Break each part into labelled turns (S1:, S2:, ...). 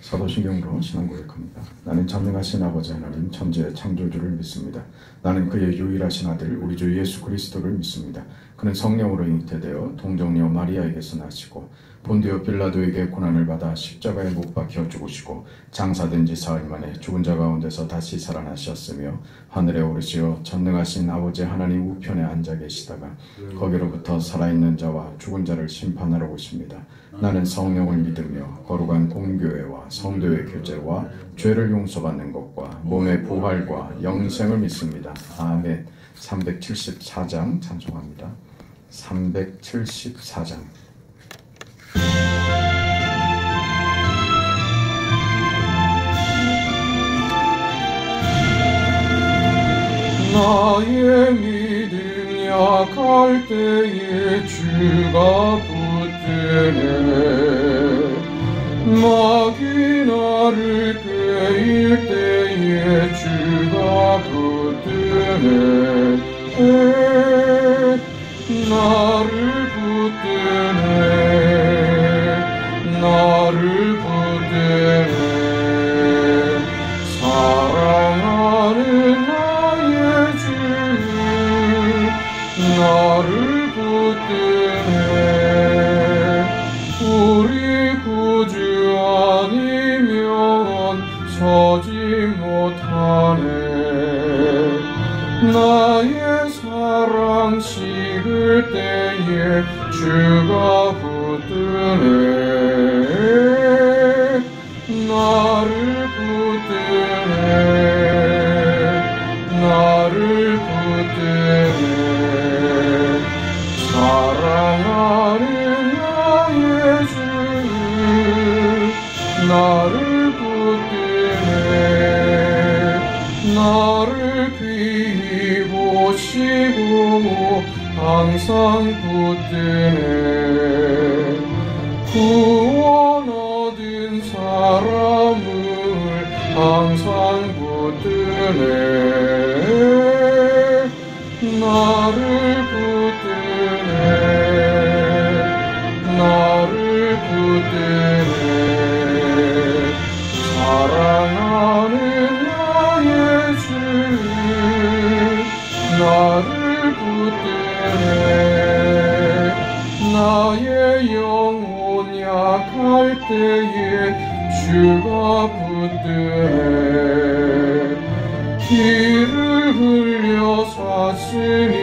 S1: 사도신경으로 신앙 고백합니다. 나는 전능하신 아버지 하나님 천지의 창조주를 믿습니다. 나는 그의 유일하신 아들 우리 주 예수 그리스도를 믿습니다. 그는 성령으로 잉태되어 동정녀 마리아에게서 나시고 본디오 빌라도에게 고난을 받아 십자가에 못 박혀 죽으시고 장사된 지 사흘 만에 죽은 자 가운데서 다시 살아나셨으며 하늘에 오르시어 전능하신 아버지 하나님 우편에 앉아 계시다가 거기로부터 살아있는 자와 죽은 자를 심판하러 오십니다. 나는 성령을 믿으며 거룩한 공교회와 성도의 교제와 죄를 용서받는 것과 몸의 부활과 영생을 믿습니다. 아멘. 374장 찬송합니다. 374장. 나의 믿음 약할 때에 주가 붙드네 마귀 나를 꾀일 때에 주가 붙드네 나를 붙드네 나를 붙드네 사랑하는 나의 주 나를 붙드네 우리 구주 아니면 서지 못하네 나의 사랑 식을 때에 주가 붙드네 나를 붙드네 나를 붙드네 사랑하는 나의 주 나를 붙드네 나를 귀히 보시고 항상 붙드네 구원 얻은 사람을 항상 붙드네 나를 붙드네 나를 붙드네 사랑하는 나의 주 나를 붙드네 나의 영혼 약할 때에 주가 붙드네 피를 흘려 샀으니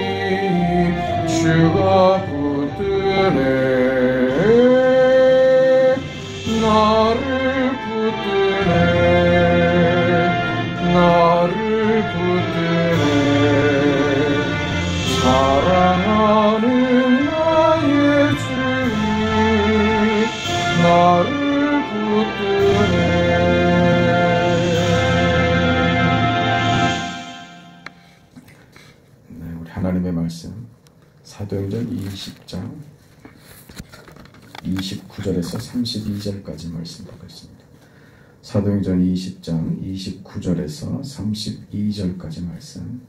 S1: 주가 붙드네 나를 붙드네 나를 붙드네 사랑하는 나의 주 나를 붙드네 네, 우리 하나님의 말씀 사도행전 20장 29절에서 32절까지 말씀 보겠습니다. 사도행전 20장 29절에서 32절까지 말씀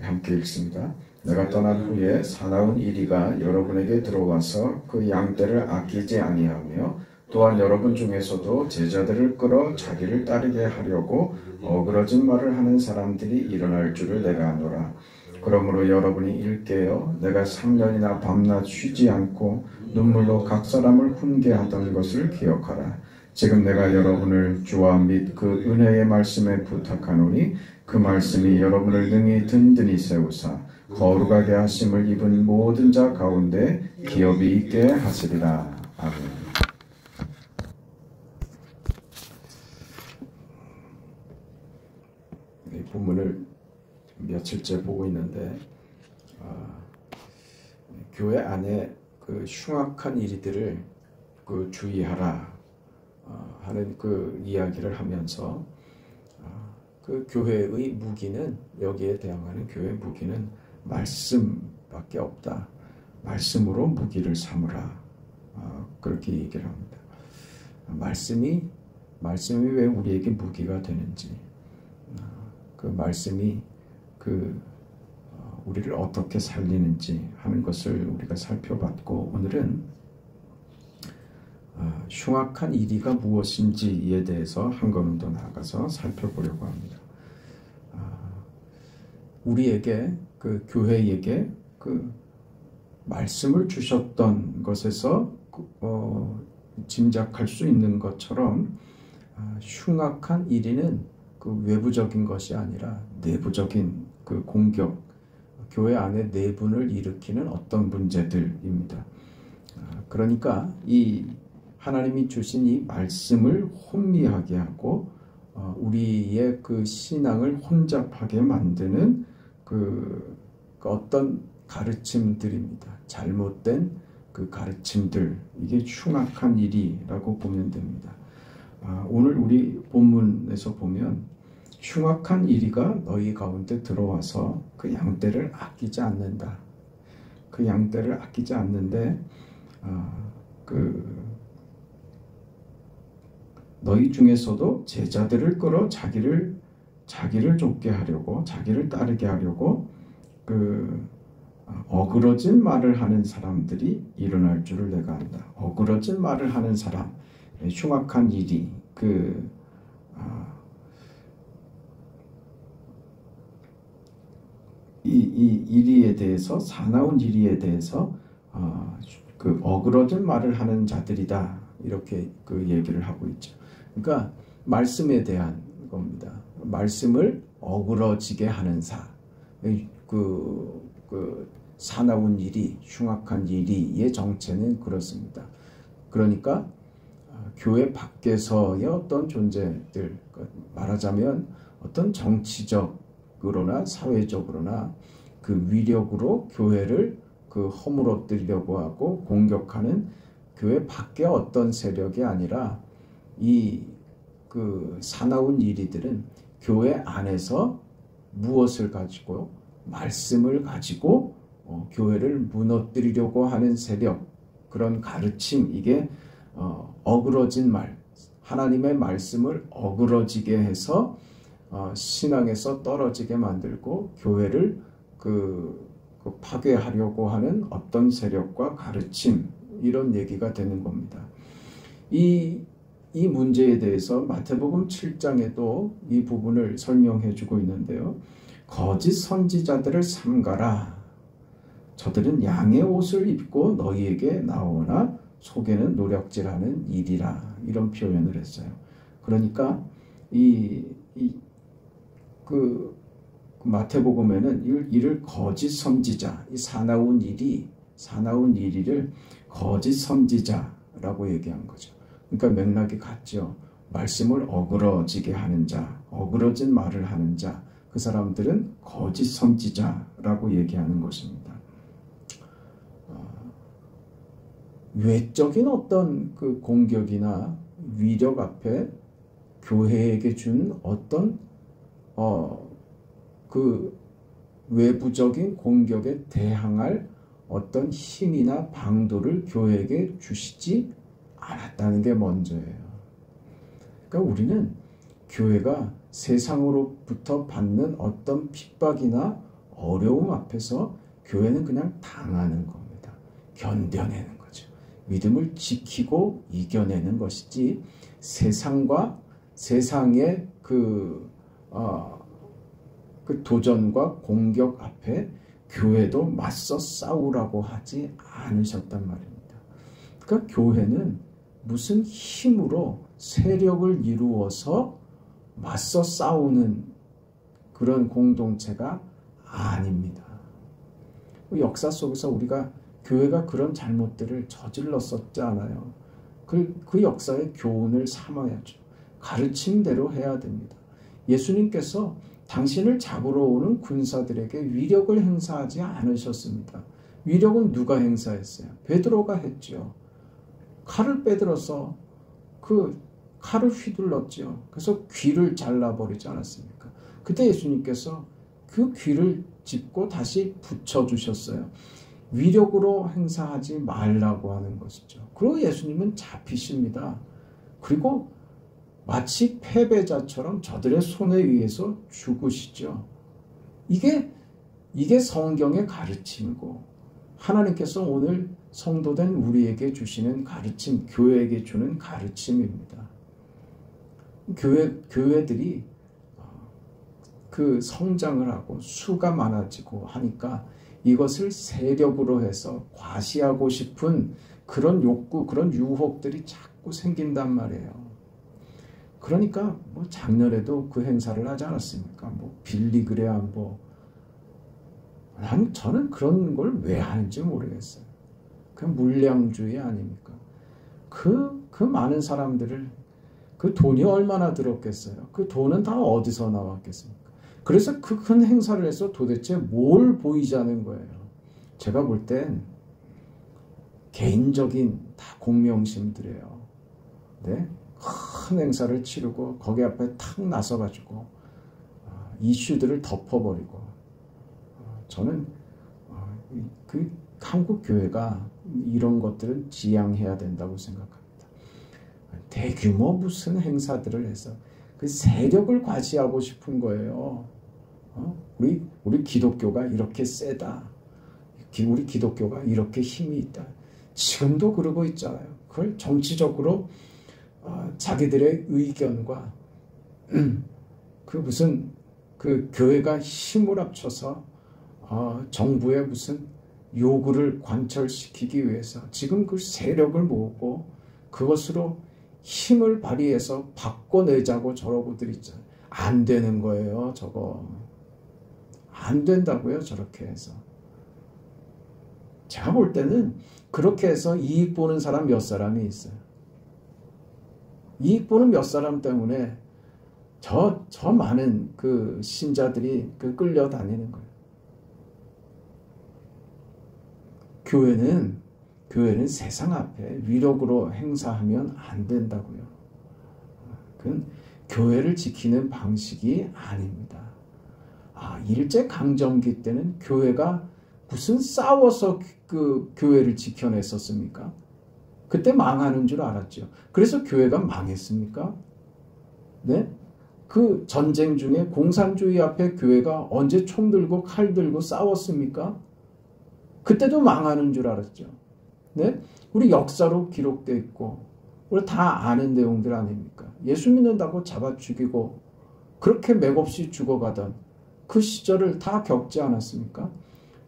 S1: 함께 읽습니다. 내가 떠난 후에 사나운 이리가 여러분에게 들어와서 그 양떼를 아끼지 아니하며 또한 여러분 중에서도 제자들을 끌어 자기를 따르게 하려고 어그러진 말을 하는 사람들이 일어날 줄을 내가 아노라. 그러므로 여러분이 일깨어 내가 3년이나 밤낮 쉬지 않고 눈물로 각 사람을 훈계하던 것을 기억하라. 지금 내가 여러분을 주와 및 그 은혜의 말씀에 부탁하노니 그 말씀이 여러분을 능히 든든히 세우사 거룩하게 하심을 입은 모든 자 가운데 기업이 있게 하시리라. 아멘. 이 본문을 며칠째 보고 있는데 교회 안에 그 흉악한 일들을 주의하라 하는 그 이야기를 하면서 그 교회의 무기는 여기에 대항하는 교회의 무기는 말씀밖에 없다. 말씀으로 무기를 삼으라. 그렇게 얘기를 합니다. 말씀이 왜 우리에게 무기가 되는지, 그 말씀이 우리를 어떻게 살리는지 하는 것을 우리가 살펴봤고, 오늘은 흉악한 일이가 무엇인지에 대해서 한 걸음 더 나아가서 살펴보려고 합니다. 우리에게 그 교회에게 그 말씀을 주셨던 것에서 짐작할 수 있는 것처럼 흉악한 일이는 그 외부적인 것이 아니라 내부적인 그 공격, 교회 안에 내분을 일으키는 어떤 문제들입니다. 그러니까 이 하나님이 주신 이 말씀을 혼미하게 하고 우리의 그 신앙을 혼잡하게 만드는 그 어떤 가르침들입니다. 잘못된 그 가르침들, 이게 흉악한 일이라고 보면 됩니다. 오늘 우리 본문에서 보면 흉악한 일이가 너희 가운데 들어와서 그 양떼를 아끼지 않는다. 그 양떼를 아끼지 않는데 너희 중에서도 제자들을 끌어 자기를 쫓게 하려고, 자기를 따르게 하려고 어그러진 말을 하는 사람들이 일어날 줄을 내가 안다. 어그러진 말을 하는 사람, 흉악한 일이 이 일이에 대해서, 사나운 일이에 대해서 그 어그러진 말을 하는 자들이다, 이렇게 그 얘기를 하고 있죠. 그러니까 말씀에 대한 겁니다. 말씀을 어그러지게 하는 사나운 일이, 흉악한 일이의 정체는 그렇습니다. 그러니까 교회 밖에서의 어떤 존재들, 말하자면 어떤 정치적으로나 사회적으로나 그 위력으로 교회를 허물어뜨리려고 하고 공격하는 교회 밖의 어떤 세력이 아니라 이 사나운 일이들은 교회 안에서 무엇을 가지고, 말씀을 가지고 교회를 무너뜨리려고 하는 세력, 그런 가르침, 이게 어그러진 말, 하나님의 말씀을 어그러지게 해서 신앙에서 떨어지게 만들고 교회를 파괴하려고 하는 어떤 세력과 가르침, 이런 얘기가 되는 겁니다. 이 문제에 대해서 마태복음 7장에도 이 부분을 설명해 주고 있는데요. 거짓 선지자들을 삼가라. 저들은 양의 옷을 입고 너희에게 나오나 속에는 노략질하는 일이라, 이런 표현을 했어요. 그러니까 마태복음에는 이를 거짓 선지자, 이 사나운 일이를 거짓 선지자라고 얘기한 거죠. 그러니까 맥락이 같죠. 말씀을 어그러지게 하는 자, 어그러진 말을 하는 자, 그 사람들은 거짓 선지자라고 얘기하는 것입니다. 외적인 어떤 그 공격이나 위력 앞에 교회에게 준 어떤 그 외부적인 공격에 대항할 어떤 힘이나 방도를 교회에게 주시지 않았다는 게 먼저예요. 그러니까 우리는 교회가 세상으로부터 받는 어떤 핍박이나 어려움 앞에서 교회는 그냥 당하는 겁니다. 견뎌내는 거죠. 믿음을 지키고 이겨내는 것이지, 세상의 그 도전과 공격 앞에 교회도 맞서 싸우라고 하지 않으셨단 말입니다. 그러니까 교회는 무슨 힘으로 세력을 이루어서 맞서 싸우는 그런 공동체가 아닙니다. 역사 속에서 우리가 교회가 그런 잘못들을 저질렀었지 않아요. 그 역사의 교훈을 삼아야죠. 가르침대로 해야 됩니다. 예수님께서 당신을 잡으러 오는 군사들에게 위력을 행사하지 않으셨습니다. 위력은 누가 행사했어요? 베드로가 했죠. 칼을 빼들어서 그 칼을 휘둘렀죠. 그래서 귀를 잘라버리지 않았습니까? 그때 예수님께서 그 귀를 짚고 다시 붙여주셨어요. 위력으로 행사하지 말라고 하는 것이죠. 그리고 예수님은 잡히십니다. 그리고 마치 패배자처럼 저들의 손에 의해서 죽으시죠. 이게 성경의 가르침이고, 하나님께서 오늘
S2: 성도된 우리에게 주시는 가르침, 교회에게 주는 가르침입니다. 교회들이 그 성장을 하고 수가 많아지고 하니까 이것을 세력으로 해서 과시하고 싶은 그런 욕구, 그런 유혹들이 자꾸 생긴단 말이에요. 그러니까 뭐 작년에도 그 행사를 하지 않았습니까? 뭐 빌리그레암 저는 그런 걸 왜 하는지 모르겠어요. 그 물량주의 아닙니까? 그 많은 사람들을 그 돈이 얼마나 들었겠어요? 그 돈은 다 어디서 나왔겠습니까? 그래서 그 큰 행사를 해서 도대체 뭘 보이자는 거예요? 제가 볼 땐 개인적인 다 공명심들이에요. 네? 큰 행사를 치르고 거기 앞에 탁 나서가지고 이슈들을 덮어버리고 저는 그 한국 교회가 이런 것들은 지양해야 된다고 생각합니다. 대규모 무슨 행사들을 해서 그 세력을 과시하고 싶은 거예요. 우리 기독교가 이렇게 세다. 우리 기독교가 이렇게 힘이 있다. 지금도 그러고 있잖아요. 그걸 정치적으로 자기들의 의견과 그 무슨 그 교회가 힘을 합쳐서 정부의 무슨 요구를 관철시키기 위해서 지금 그 세력을 모으고 그것으로 힘을 발휘해서 바꿔내자고 저러고들 있잖아요. 안 되는 거예요, 저거. 안 된다고요, 저렇게 해서. 제가 볼 때는 그렇게 해서 이익 보는 사람 몇 사람이 있어요. 이익 보는 몇 사람 때문에 저 많은 그 신자들이 끌려다니는 거예요. 교회는 세상 앞에 위력으로 행사하면 안 된다고요. 그건 교회를 지키는 방식이 아닙니다. 일제강점기 때는 교회가 무슨 싸워서 그 교회를 지켜냈었습니까? 그때 망하는 줄 알았죠. 그래서 교회가 망했습니까? 네? 그 전쟁 중에 공산주의 앞에 교회가 언제 총 들고 칼 들고 싸웠습니까? 그때도 망하는 줄 알았죠. 네? 우리 역사로 기록되어 있고 우리 다 아는 내용들 아닙니까? 예수 믿는다고 잡아 죽이고 그렇게 맥없이 죽어가던 그 시절을 다 겪지 않았습니까?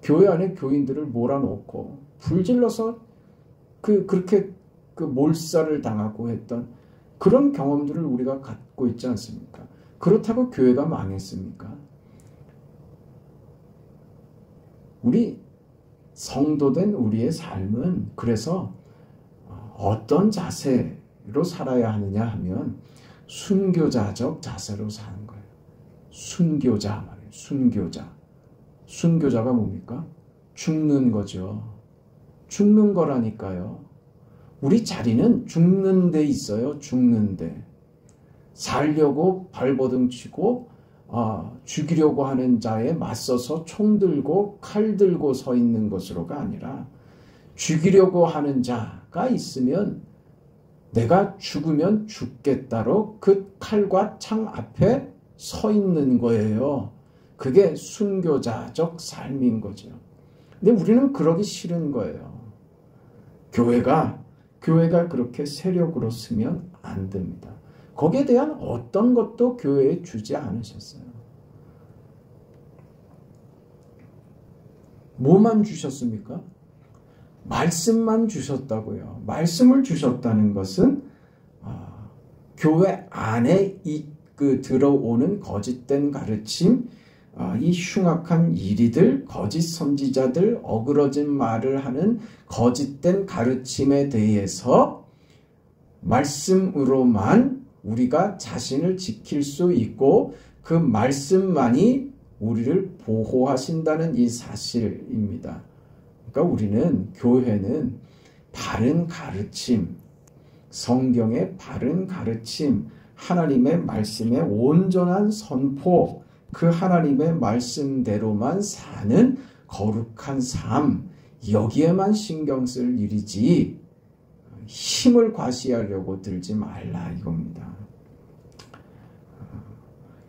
S2: 교회 안에 교인들을 몰아놓고 불질러서 그렇게 몰살을 당하고 했던 그런 경험들을 우리가 갖고 있지 않습니까? 그렇다고 교회가 망했습니까? 우리 성도된 우리의 삶은 그래서 어떤 자세로 살아야 하느냐 하면 순교자적 자세로 사는 거예요. 순교자 말이에요. 순교자. 순교자가 뭡니까? 죽는 거죠. 죽는 거라니까요. 우리 자리는 죽는 데 있어요. 죽는 데. 살려고 발버둥 치고 죽이려고 하는 자에 맞서서 총 들고 칼 들고 서 있는 것으로가 아니라 죽이려고 하는 자가 있으면 내가 죽으면 죽겠다로 그 칼과 창 앞에 서 있는 거예요. 그게 순교자적 삶인 거죠. 근데 우리는 그러기 싫은 거예요. 교회가 그렇게 세력으로 쓰면 안 됩니다. 거기에 대한 어떤 것도 교회에 주지 않으셨어요. 뭐만 주셨습니까? 말씀만 주셨다고요. 말씀을 주셨다는 것은 교회 안에 들어오는 거짓된 가르침, 이 흉악한 이리들, 거짓 선지자들, 어그러진 말을 하는 거짓된 가르침에 대해서 말씀으로만 우리가 자신을 지킬 수 있고 그 말씀만이 우리를 보호하신다는 이 사실입니다. 그러니까 교회는 바른 가르침, 성경의 바른 가르침, 하나님의 말씀의 온전한 선포, 그 하나님의 말씀대로만 사는 거룩한 삶, 여기에만 신경 쓸 일이지 힘을 과시하려고 들지 말라 이겁니다.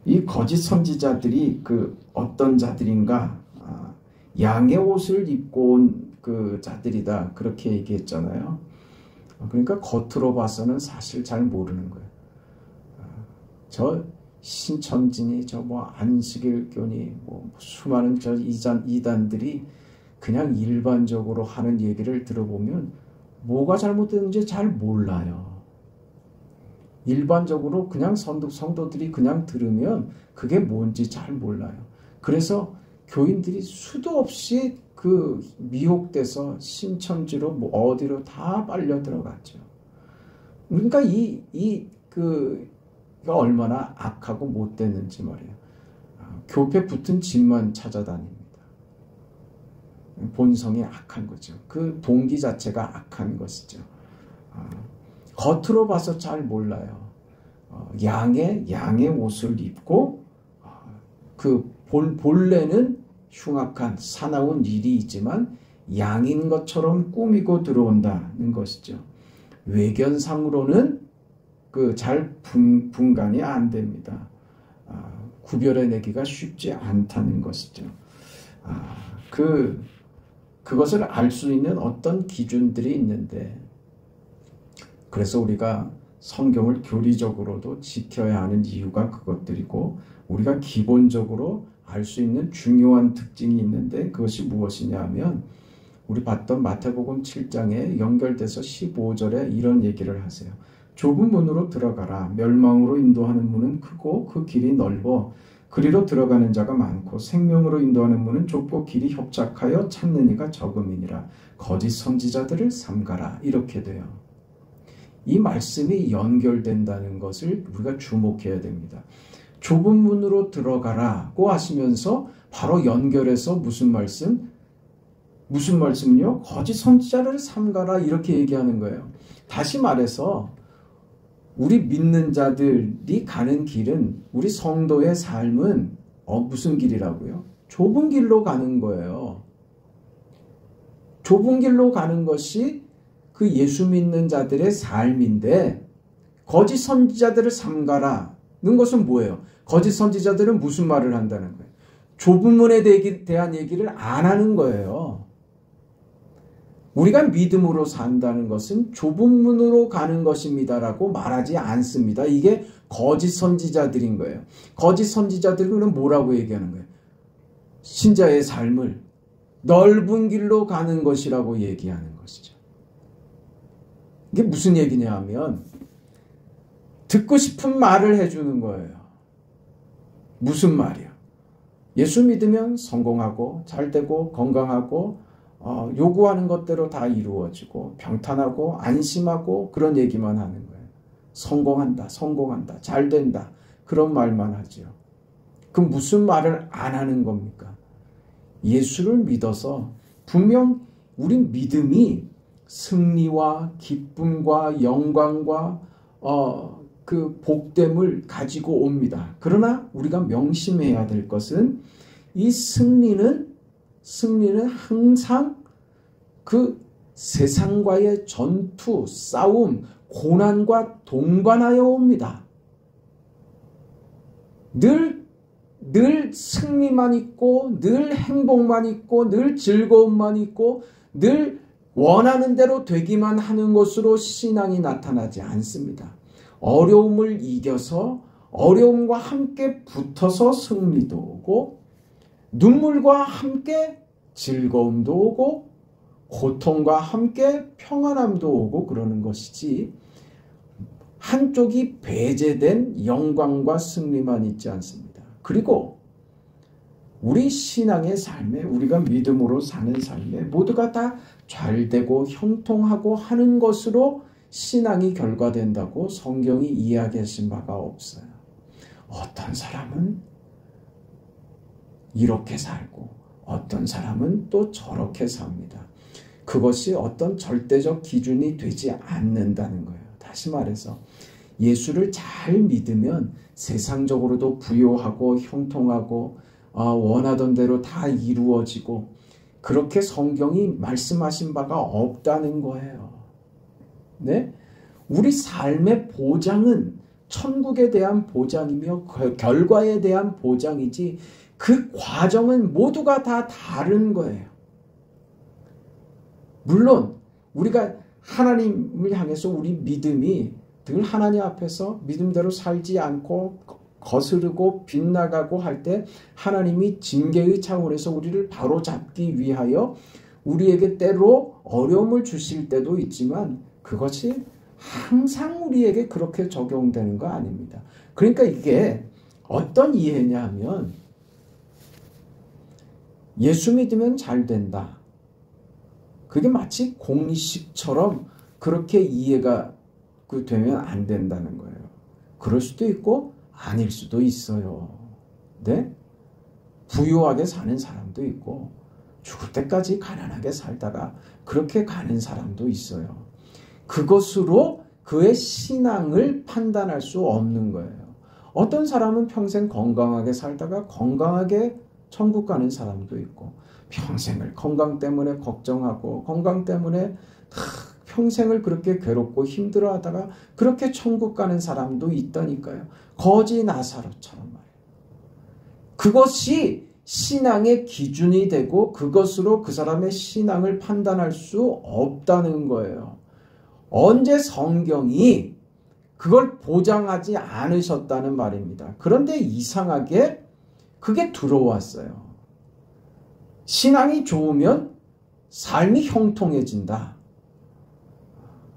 S2: 이 거짓 선지자들이 어떤 자들인가? 양의 옷을 입고 온 그 자들이다 그렇게 얘기했잖아요. 그러니까 겉으로 봐서는 사실 잘 모르는 거예요. 저 신천지니 저 뭐 안식일교니 뭐 수많은 저 이단들이 그냥 일반적으로 하는 얘기를 들어보면 뭐가 잘못됐는지 잘 몰라요. 일반적으로 그냥 성도들이 그냥 들으면 그게 뭔지 잘 몰라요. 그래서 교인들이 수도 없이 그 미혹돼서 신천지로 뭐 어디로 다 빨려 들어갔죠. 그러니까 가 얼마나 악하고 못됐는지 말이에요. 교패 붙은 집만 찾아다닙니다. 본성이 악한 거죠. 그 동기 자체가 악한 것이죠. 겉으로 봐서 잘 몰라요. 양의 옷을 입고 그 본래는 흉악한 사나운 일이지만 양인 것처럼 꾸미고 들어온다는 것이죠. 외견상으로는 그 잘 분간이 안 됩니다. 구별해내기가 쉽지 않다는 것이죠. 그것을 알 수 있는 어떤 기준들이 있는데, 그래서 우리가 성경을 교리적으로도 지켜야 하는 이유가 그것들이고, 우리가 기본적으로 알 수 있는 중요한 특징이 있는데 그것이 무엇이냐 하면, 우리 봤던 마태복음 7장에 연결돼서 15절에 이런 얘기를 하세요. 좁은 문으로 들어가라. 멸망으로 인도하는 문은 크고 그 길이 넓어 그리로 들어가는 자가 많고 생명으로 인도하는 문은 좁고 길이 협착하여 찾는 이가 적음이니라. 거짓 선지자들을 삼가라. 이렇게 돼요. 이 말씀이 연결된다는 것을 우리가 주목해야 됩니다. 좁은 문으로 들어가라고 하시면서 바로 연결해서 무슨 말씀은요? 거짓 선지자를 삼가라 이렇게 얘기하는 거예요. 다시 말해서 우리 믿는 자들이 가는 길은, 우리 성도의 삶은 무슨 길이라고요? 좁은 길로 가는 거예요. 좁은 길로 가는 것이 그 예수 믿는 자들의 삶인데, 거짓 선지자들을 삼가라는 것은 뭐예요? 거짓 선지자들은 무슨 말을 한다는 거예요? 좁은 문에 대한 얘기를 안 하는 거예요. 우리가 믿음으로 산다는 것은 좁은 문으로 가는 것입니다라고 말하지 않습니다. 이게 거짓 선지자들인 거예요. 거짓 선지자들은 뭐라고 얘기하는 거예요? 신자의 삶을 넓은 길로 가는 것이라고 얘기하는 것이죠. 이게 무슨 얘기냐 하면 듣고 싶은 말을 해주는 거예요. 무슨 말이야? 예수 믿으면 성공하고 잘되고 건강하고 요구하는 것대로 다 이루어지고 평탄하고 안심하고 그런 얘기만 하는 거예요. 성공한다, 잘된다 그런 말만 하죠. 그럼 무슨 말을 안 하는 겁니까? 예수를 믿어서 분명 우리 믿음이 승리와 기쁨과 영광과 그 복됨을 가지고 옵니다. 그러나 우리가 명심해야 될 것은 이 승리는 항상 그 세상과의 전투, 싸움, 고난과 동반하여 옵니다. 늘 승리만 있고, 늘 행복만 있고, 늘 즐거움만 있고, 늘 원하는 대로 되기만 하는 것으로 신앙이 나타나지 않습니다. 어려움을 이겨서 어려움과 함께 붙어서 승리도 오고, 눈물과 함께 즐거움도 오고, 고통과 함께 평안함도 오고 그러는 것이지, 한쪽이 배제된 영광과 승리만 있지 않습니다. 그리고 우리 신앙의 삶에, 우리가 믿음으로 사는 삶에 모두가 다 잘되고 형통하고 하는 것으로 신앙이 결과된다고 성경이 이야기하신 바가 없어요. 어떤 사람은 이렇게 살고 어떤 사람은 또 저렇게 삽니다. 그것이 어떤 절대적 기준이 되지 않는다는 거예요. 다시 말해서 예수를 잘 믿으면 세상적으로도 부요하고 형통하고 원하던 대로 다 이루어지고, 그렇게 성경이 말씀하신 바가 없다는 거예요. 네? 우리 삶의 보장은 천국에 대한 보장이며 결과에 대한 보장이지, 그 과정은 모두가 다 다른 거예요. 물론 우리가 하나님을 향해서 우리 믿음이 늘 하나님 앞에서 믿음대로 살지 않고 거스르고 빗나가고 할 때 하나님이 징계의 차원에서 우리를 바로잡기 위하여 우리에게 때로 어려움을 주실 때도 있지만 그것이 항상 우리에게 그렇게 적용되는 거 아닙니다. 그러니까 이게 어떤 이해냐 하면 예수 믿으면 잘 된다. 그게 마치 공식처럼 그렇게 이해가 되면 안 된다는 거예요. 그럴 수도 있고 아닐 수도 있어요. 네? 부유하게 사는 사람도 있고 죽을 때까지 가난하게 살다가 그렇게 가는 사람도 있어요. 그것으로 그의 신앙을 판단할 수 없는 거예요. 어떤 사람은 평생 건강하게 살다가 건강하게 천국 가는 사람도 있고 평생을 건강 때문에 걱정하고 건강 때문에 평생을 그렇게 괴롭고 힘들어하다가 그렇게 천국 가는 사람도 있다니까요. 거지 나사로처럼 말이에요. 그것이 신앙의 기준이 되고 그것으로 그 사람의 신앙을 판단할 수 없다는 거예요. 언제 성경이 그걸 보장하지 않으셨다는 말입니다. 그런데 이상하게 그게 들어왔어요. 신앙이 좋으면 삶이 형통해진다.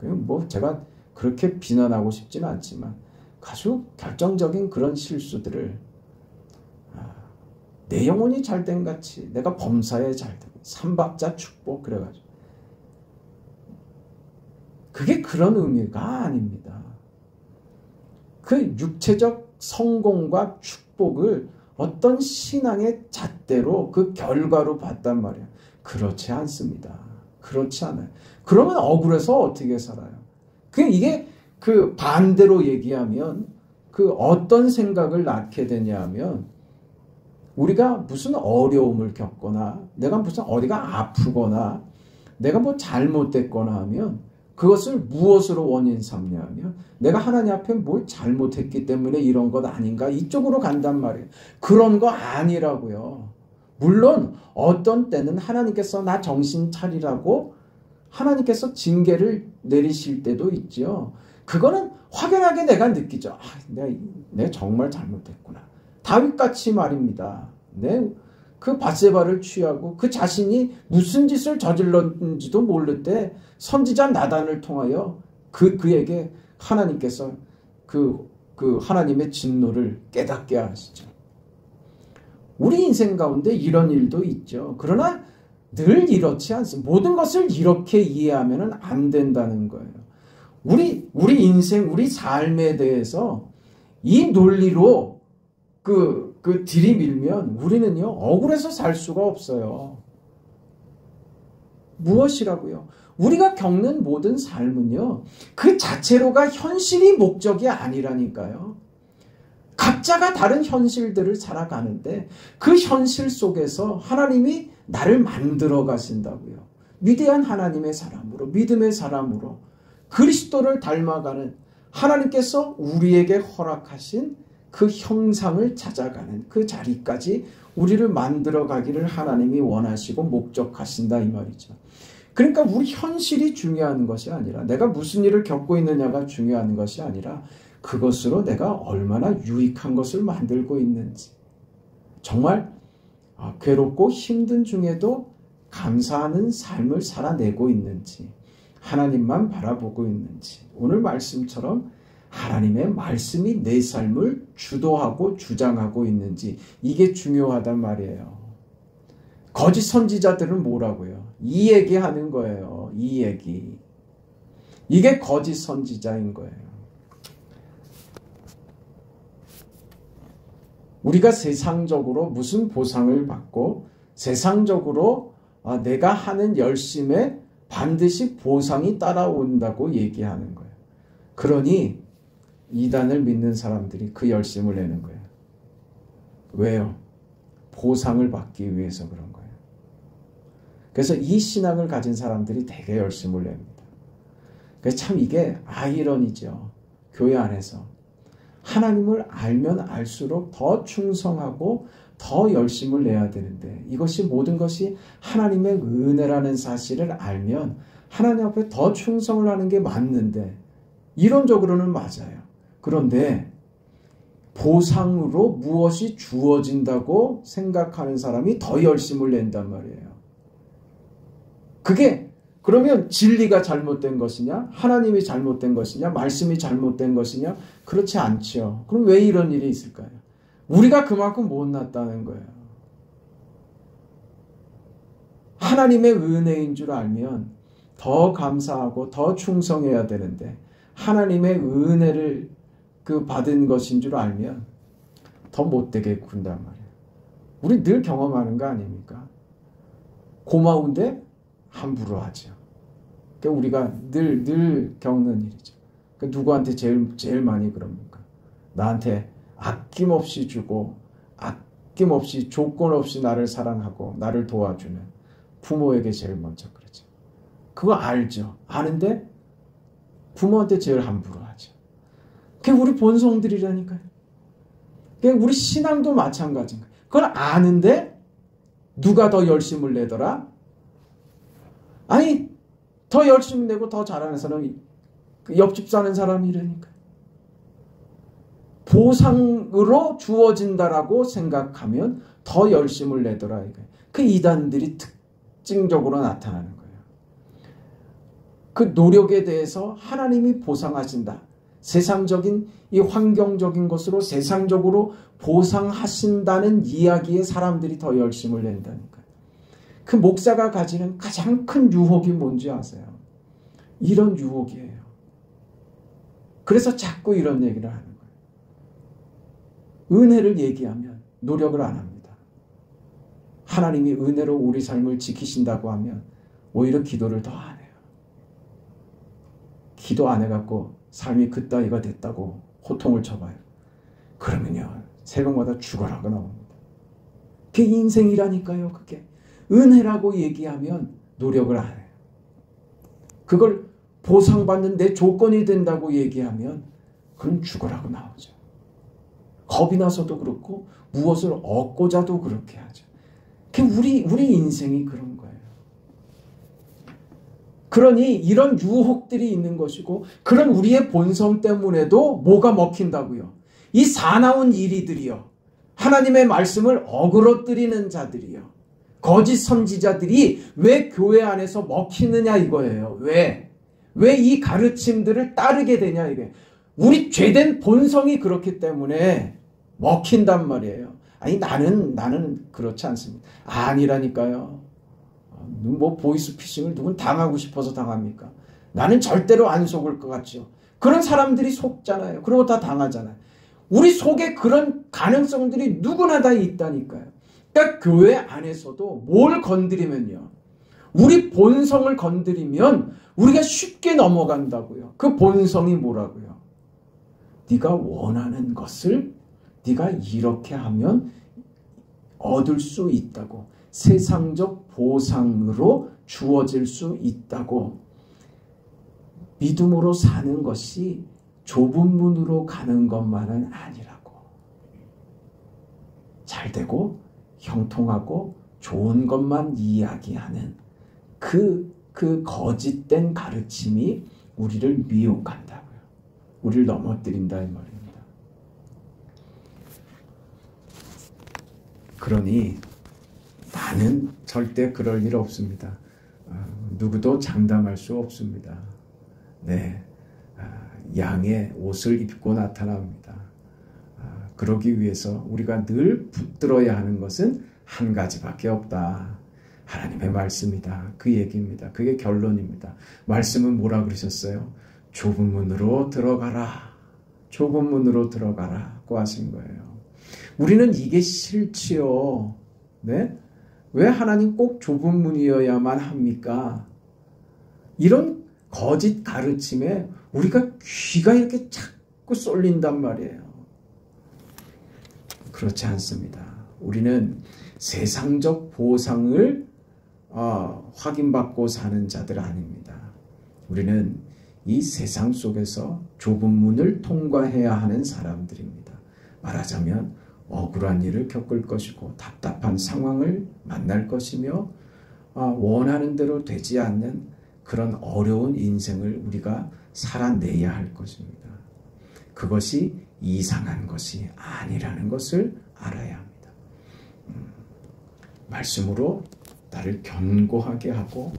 S2: 뭐 제가 그렇게 비난하고 싶지는 않지만 아주 결정적인 그런 실수들을 내 영혼이 잘된 같이 내가 범사에 잘된 삼박자 축복 그래가지고 그게 그런 의미가 아닙니다. 그 육체적 성공과 축복을 어떤 신앙의 잣대로 그 결과로 봤단 말이에요. 그렇지 않습니다. 그렇지 않아요. 그러면 억울해서 어떻게 살아요? 이게 그 반대로 얘기하면 그 어떤 생각을 낳게 되냐 하면 우리가 무슨 어려움을 겪거나 내가 무슨 어디가 아프거나 내가 뭐 잘못됐거나 하면 그것을 무엇으로 원인 삼냐 하면 내가 하나님 앞에 뭘 잘못했기 때문에 이런 것 아닌가 이쪽으로 간단 말이에요. 그런 거 아니라고요. 물론 어떤 때는 하나님께서 나 정신 차리라고 하나님께서 징계를 내리실 때도 있죠. 그거는 확연하게 내가 느끼죠. 내가 정말 잘못했구나. 다윗같이 말입니다. 그 밧세바를 취하고 그 자신이 무슨 짓을 저질렀는지도 모를 때 선지자 나단을 통하여 그에게 하나님께서 그 하나님의 진노를 깨닫게 하시죠. 우리 인생 가운데 이런 일도 있죠. 그러나 늘 이렇지 않습니다. 모든 것을 이렇게 이해하면 안 된다는 거예요. 우리 인생, 우리 삶에 대해서 이 논리로 들이밀면 우리는요, 억울해서 살 수가 없어요. 무엇이라고요? 우리가 겪는 모든 삶은요, 그 자체로가 현실이 목적이 아니라니까요. 각자가 다른 현실들을 살아가는데 그 현실 속에서 하나님이 나를 만들어 가신다고요. 위대한 하나님의 사람으로, 믿음의 사람으로 그리스도를 닮아가는 하나님께서 우리에게 허락하신 그 형상을 찾아가는 그 자리까지 우리를 만들어 가기를 하나님이 원하시고 목적하신다 이 말이죠. 그러니까 우리 현실이 중요한 것이 아니라 내가 무슨 일을 겪고 있느냐가 중요한 것이 아니라 그것으로 내가 얼마나 유익한 것을 만들고 있는지 정말 괴롭고 힘든 중에도 감사하는 삶을 살아내고 있는지 하나님만 바라보고 있는지 오늘 말씀처럼 하나님의 말씀이 내 삶을 주도하고 주장하고 있는지 이게 중요하단 말이에요. 거짓 선지자들은 뭐라고요? 이 얘기하는 거예요. 이 얘기. 이게 거짓 선지자인 거예요. 우리가 세상적으로 무슨 보상을 받고 세상적으로 내가 하는 열심에 반드시 보상이 따라온다고 얘기하는 거예요. 그러니 이단을 믿는 사람들이 그 열심을 내는 거예요. 왜요? 보상을 받기 위해서 그런 거예요. 그래서 이 신앙을 가진 사람들이 되게 열심을 냅니다. 그래서 참 이게 아이러니죠. 교회 안에서. 하나님을 알면 알수록 더 충성하고 더 열심을 내야 되는데 이것이 모든 것이 하나님의 은혜라는 사실을 알면 하나님 앞에 더 충성을 하는 게 맞는데 이론적으로는 맞아요. 그런데 보상으로 무엇이 주어진다고 생각하는 사람이 더 열심을 낸단 말이에요. 그게 그러면 진리가 잘못된 것이냐? 하나님이 잘못된 것이냐? 말씀이 잘못된 것이냐? 그렇지 않죠. 그럼 왜 이런 일이 있을까요? 우리가 그만큼 못났다는 거예요. 하나님의 은혜인 줄 알면 더 감사하고 더 충성해야 되는데 하나님의 은혜를 받은 것인 줄 알면 더 못되게 군단 말이에요. 우리 늘 경험하는 거 아닙니까? 고마운데 함부로 하죠. 그러니까 우리가 늘 겪는 일이죠. 그러니까 누구한테 제일 많이 그럽니까? 나한테 아낌없이 주고 아낌없이 조건 없이 나를 사랑하고 나를 도와주는 부모에게 제일 먼저 그러죠. 그거 알죠. 아는데 부모한테 제일 함부로 하죠. 그게 우리 본성들이라니까요. 그게 우리 신앙도 마찬가지인 거예요. 그걸 아는데 누가 더 열심을 내더라? 아니 더 열심히 내고 더 잘하는 사람이 옆집 사는 사람이라니까요. 보상으로 주어진다라고 생각하면 더 열심을 내더라. 이거예요. 그 이단들이 특징적으로 나타나는 거예요. 그 노력에 대해서 하나님이 보상하신다. 세상적인 이 환경적인 것으로 세상적으로 보상하신다는 이야기에 사람들이 더 열심을 낸다니까요. 그 목사가 가지는 가장 큰 유혹이 뭔지 아세요? 이런 유혹이에요. 그래서 자꾸 이런 얘기를 하는 거예요. 은혜를 얘기하면 노력을 안 합니다. 하나님이 은혜로 우리 삶을 지키신다고 하면 오히려 기도를 더 안 해요. 기도 안 해갖고 삶이 그따위가 됐다고 호통을 쳐봐요. 그러면요 새벽마다 죽어라고 나옵니다. 그게 인생이라니까요. 그게 은혜라고 얘기하면 노력을 안 해요. 그걸 보상받는 내 조건이 된다고 얘기하면 그럼 죽어라고 나오죠. 겁이 나서도 그렇고 무엇을 얻고자도 그렇게 하죠. 그게 우리 인생이 그런 거예요. 그러니 이런 유혹들이 있는 것이고 그런 우리의 본성 때문에도 뭐가 먹힌다고요. 이 사나운 이리들이요. 하나님의 말씀을 어그러뜨리는 자들이요. 거짓 선지자들이 왜 교회 안에서 먹히느냐 이거예요. 왜 이 가르침들을 따르게 되냐 이게. 우리 죄된 본성이 그렇기 때문에 먹힌단 말이에요. 아니 나는 그렇지 않습니다. 아니라니까요. 뭐 보이스피싱을 누군 당하고 싶어서 당합니까? 나는 절대로 안 속을 것 같죠. 그런 사람들이 속잖아요. 그리고 다 당하잖아요. 우리 속에 그런 가능성들이 누구나 다 있다니까요. 그러니까 교회 안에서도 뭘 건드리면요. 우리 본성을 건드리면 우리가 쉽게 넘어간다고요. 그 본성이 뭐라고요? 네가 원하는 것을 네가 이렇게 하면 얻을 수 있다고. 세상적 보상으로 주어질 수 있다고. 믿음으로 사는 것이 좁은 문으로 가는 것만은 아니라고. 잘되고 형통하고 좋은 것만 이야기하는 그 거짓된 가르침이 우리를 미혹한다고요. 우리를 넘어뜨린다 이 말입니다. 그러니 나는 절대 그럴 일 없습니다. 누구도 장담할 수 없습니다. 네, 양의 옷을 입고 나타납니다. 그러기 위해서 우리가 늘 붙들어야 하는 것은 한 가지밖에 없다. 하나님의 말씀이다. 그 얘기입니다. 그게 결론입니다. 말씀은 뭐라 그러셨어요? 좁은 문으로 들어가라. 좁은 문으로 들어가라고 하신 거예요. 우리는 이게 싫지요. 네? 왜 하나님 꼭 좁은 문이어야만 합니까? 이런 거짓 가르침에 우리가 귀가 이렇게 자꾸 쏠린단 말이에요. 그렇지 않습니다. 우리는 세상적 보상을 확인받고 사는 자들 아닙니다. 우리는 이 세상 속에서 좁은 문을 통과해야 하는 사람들입니다. 말하자면 억울한 일을 겪을 것이고 답답한 상황을 만날 것이며 원하는 대로 되지 않는 그런 어려운 인생을 우리가 살아내야 할 것입니다. 그것이 이상한 것이 아니라는 것을 알아야 합니다. 말씀으로 나를 견고하게 하고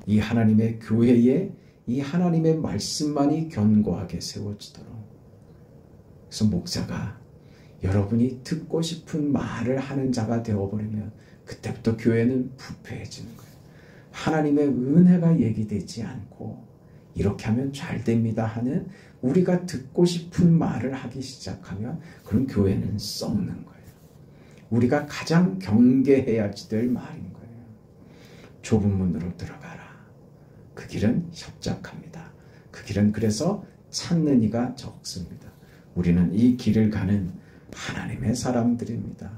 S2: 이 하나님의 교회에 이 하나님의 말씀만이 견고하게 세워지도록. 그래서 목사가 여러분이 듣고 싶은 말을 하는 자가 되어버리면 그때부터 교회는 부패해지는 거예요. 하나님의 은혜가 얘기되지 않고 이렇게 하면 잘 됩니다 하는 우리가 듣고 싶은 말을 하기 시작하면 그럼 교회는 썩는 거예요. 우리가 가장 경계해야지 될 말인 거예요. 좁은 문으로 들어가라. 그 길은 협착합니다. 그 길은 그래서 찾는 이가 적습니다. 우리는 이 길을 가는 하나님의 사람들입니다.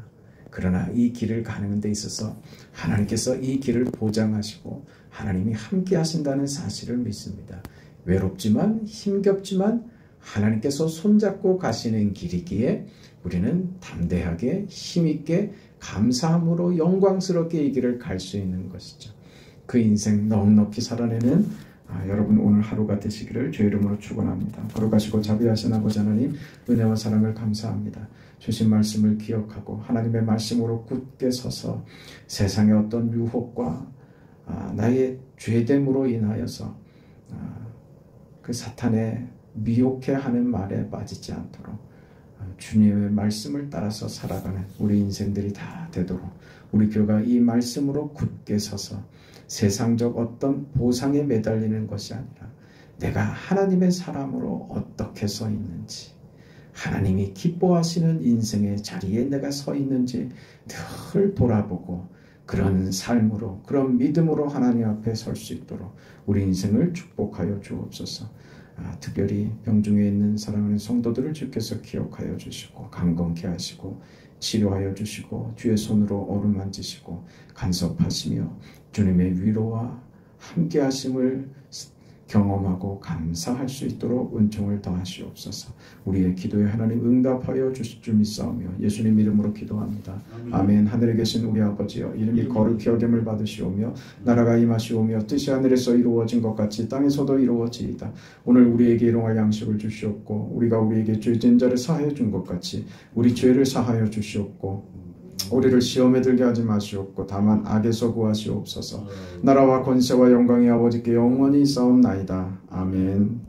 S2: 그러나 이 길을 가는 데 있어서 하나님께서 이 길을 보장하시고 하나님이 함께 하신다는 사실을 믿습니다. 외롭지만 힘겹지만 하나님께서 손잡고 가시는 길이기에 우리는 담대하게 힘있게 감사함으로 영광스럽게 이 길을 갈 수 있는 것이죠. 그 인생 넉넉히 살아내는 여러분 오늘 하루가 되시기를 주의 이름으로 축원합니다. 걸어가시고 자비하신 아버지 하나님 은혜와 사랑을 감사합니다. 주신 말씀을 기억하고 하나님의 말씀으로 굳게 서서 세상의 어떤 유혹과 나의 죄됨으로 인하여서 그 사탄의 미혹해 하는 말에 빠지지 않도록 주님의 말씀을 따라서 살아가는 우리 인생들이 다 되도록 우리 교회가 이 말씀으로 굳게 서서 세상적 어떤 보상에 매달리는 것이 아니라 내가 하나님의 사람으로 어떻게 서 있는지 하나님이 기뻐하시는 인생의 자리에 내가 서 있는지 늘 돌아보고 그런 삶으로 그런 믿음으로 하나님 앞에 설 수 있도록 우리 인생을 축복하여 주옵소서. 특별히 병중에 있는 사랑하는 성도들을 주께서 기억하여 주시고 강건케 하시고 치료하여 주시고 주의 손으로 어루만지시고 간섭하시며 주님의 위로와 함께 하심을 경험하고 감사할 수 있도록 은총을 더하시옵소서. 우리의 기도에 하나님 응답하여 주실 줄 믿사오며 예수님 이름으로 기도합니다. 아멘. 하늘에 계신 우리 아버지여 이름이 거룩히 여김을 받으시오며 나라가 임하시오며 뜻이 하늘에서 이루어진 것 같이 땅에서도 이루어지이다. 오늘 우리에게 일용할 양식을 주시옵고 우리가 우리에게 죄진 자를 사하여 준 것 같이 우리 죄를 사하여 주시옵고 우리를 시험에 들게 하지 마시옵고 다만 악에서 구하시옵소서. 나라와 권세와 영광이 아버지께 영원히 있사옵나이다. 아멘.